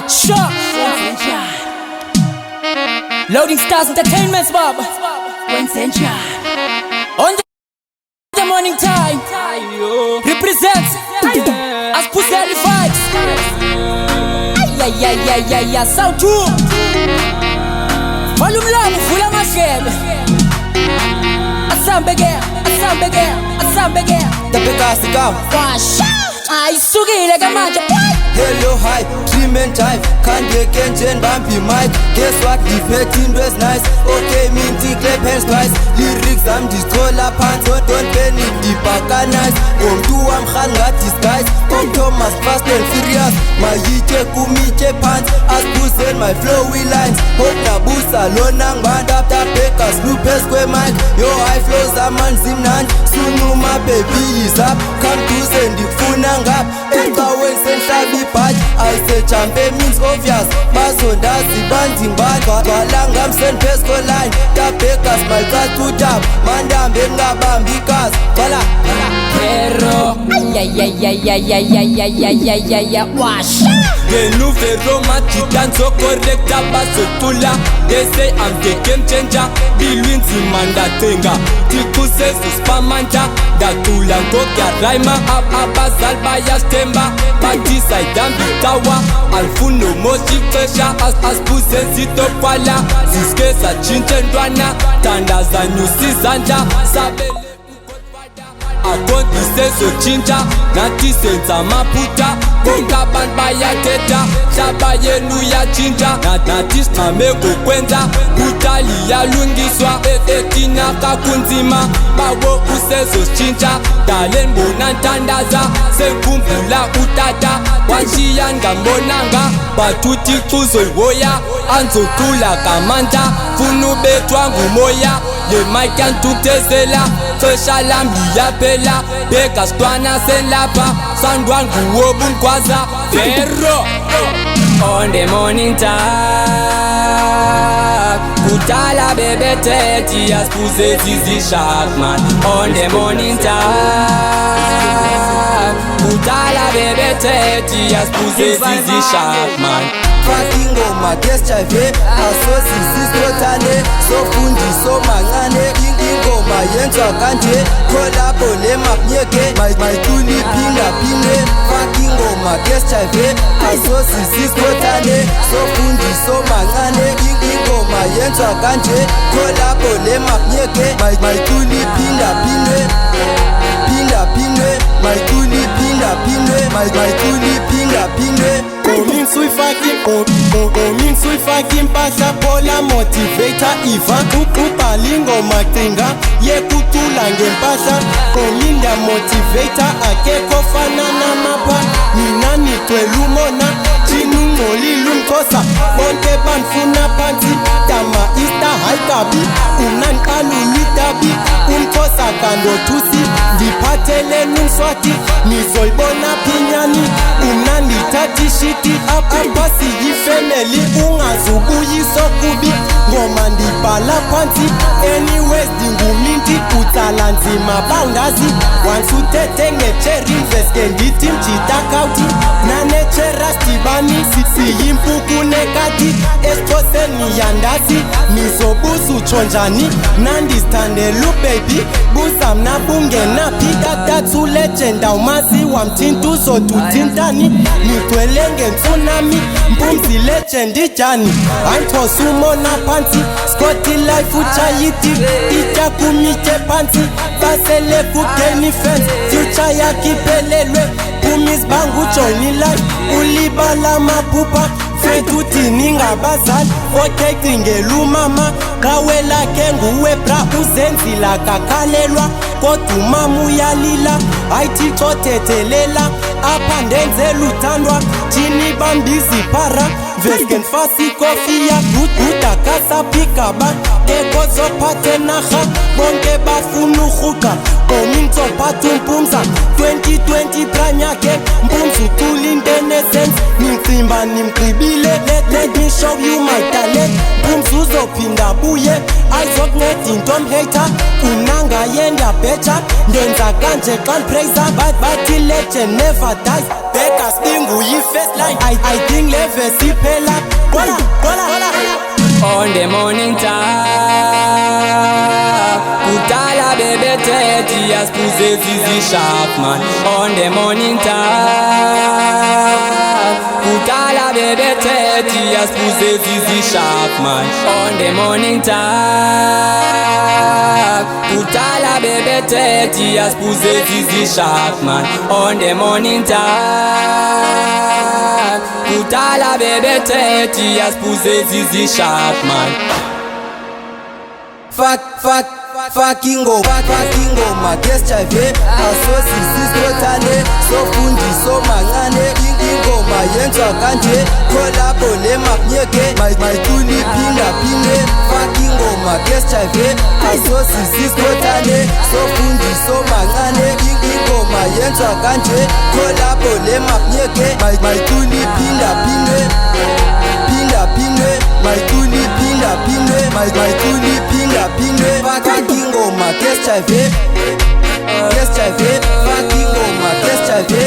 Sure. Loading Stars Entertainment, Bob. On the morning time, represents as Pussy Vibes. Sound true. Volume long, full of machine. Asambege. The Pekas to go. I sugi like a manja. Hello, hi, treatment time. Can't get Kenchen bumpy mic. Guess what? Defecting was nice. Okay, minty clap hands twice. Lyrics, I'm destroyer pants. Don't panic, deep nice. Come to Khan disguise. Come Thomas fast and furious. My yike kumike pants. As Pussy my flowy lines. Hope na busa lonang band up the Pekas. Lupes square mic. Yo, high flows a man zimnan. Sunu my baby is up. Come to send the funang up. When send bad, I say champion means obvious. Basonda zibanting bad. Walangam send pesco line. Da Pekas my cat to tap. Mandam benga bambikas. Voila. Pero wash. The nouveau romantic dance so correct basso tula. They say I'm the game changer. Bilwin zimanda tenga. Tiku says to spamanta. Da tula ngokia raima. Abazal baya stemba. Party side and bitawa. Alfuno mochi pressure. As Pussy zito kwala. Ziskesa chinchendwana. Tanda za nyusi zanja. Sabele akontise sochinja nati senza maputa konga banbaya teta shaba yenu ya chinja nati mameko kwenza utali ya lungiswa etina kakunzima bawo usezo chinja dalen bonantandaza senkumbula utata wanshiyanga mbonanga batuti kuzoiwoya anzotula kamanda funu betwa ngumoya ye maikan tutezela social media bela Pekas twana senlapa sandwangu wobunkwaza Ferro on the morning time kutala bebe teti as Pussy zizi shark man on the morning time kutala bebe teti as Pussy zizi shark man fucking my guest chave asosi sistrotane so fundi so mangane ingoma yenza kanje collabo le mapnyeke my tuli pinga pine fucking my guest chave asosi sistrotane so fundi so mangane ingoma yenza kanje collabo le mapnyeke my tuli pinga pine my tuli pinga pine my tuli pinga pine. Coming sui fucking pasa pola motivator Ivan Upalingo matinga ye kutula ngempasa Coming ya motivator akeko fanana mapa Nina nitwelumona chinungoli lumkosa Bonte banfuna panti Tama ista haikabi Unankanu nitabi Umkosa kando tusi Dipatele nungswati Nizoibona pinyani Unanitati shiti Abasi yifemeli ungazubuyiso kubi Ngoma ndibala panti Anyways dinguminti Utala nzima boundazi Wansutete ngeche rinveske nditi mchita kauti Naneche rastibani Siyimpuku nekati Espose ni yandazi Nizobusu chonjani Nandistandelu baby Busa mnabunge napi Datu legenda umazi wa mtintu so tutintani Nitwelenge tsunami Mpumzi legendi jani Anto sumo na panti Scotty life uchayiti Ita kumike panti Basele kukeni fence Future ya kipelelwe Pumis bangu joini life Ulibala mapupa Fetuti ninga bazali Okay kringelu mama Kawela kengu webra Uzenzi la kakalelwa Kotu mamu ya lila Aiti chote telela Apandenze lutandwa Chini bambizi para Vesken fasi kofia Utakasa pikaba Eko zopate naha Bonge bafunu huka Kominto patu mpumza 2020 prime yake Mpumzu tulinde nesens Nimfimba nimkribile Let me show you my talent Mpumzu zopinda buye Aizok netintom hater Unanga yenda becha Ndenza ganje kan praiser But legend never dies Beka chorus inguyi first line I think le verse iphela Bola On the morning time Kudala bebe tethi aspuze zizi sharp man On the morning time Kudala bebe tethi aspuze zizi sharp man On the morning time Kudala bebe tethi aspuze zizi sharp man On the morning time Kudala bebe tethi aspuze zizi sharp man Fucking ngoma Keschive asosisisotane sofundisa mancane ingoma yenziwa kanje collabo lemapnyeke mayiculi phinda fucking ngoma Keschive asosisisotane sofundisa mancane ingoma yenziwa kanje collabo lemapnyeke mayiculi phinda mayiculi phinda fucking ngoma Keschive fucking ngoma Keschive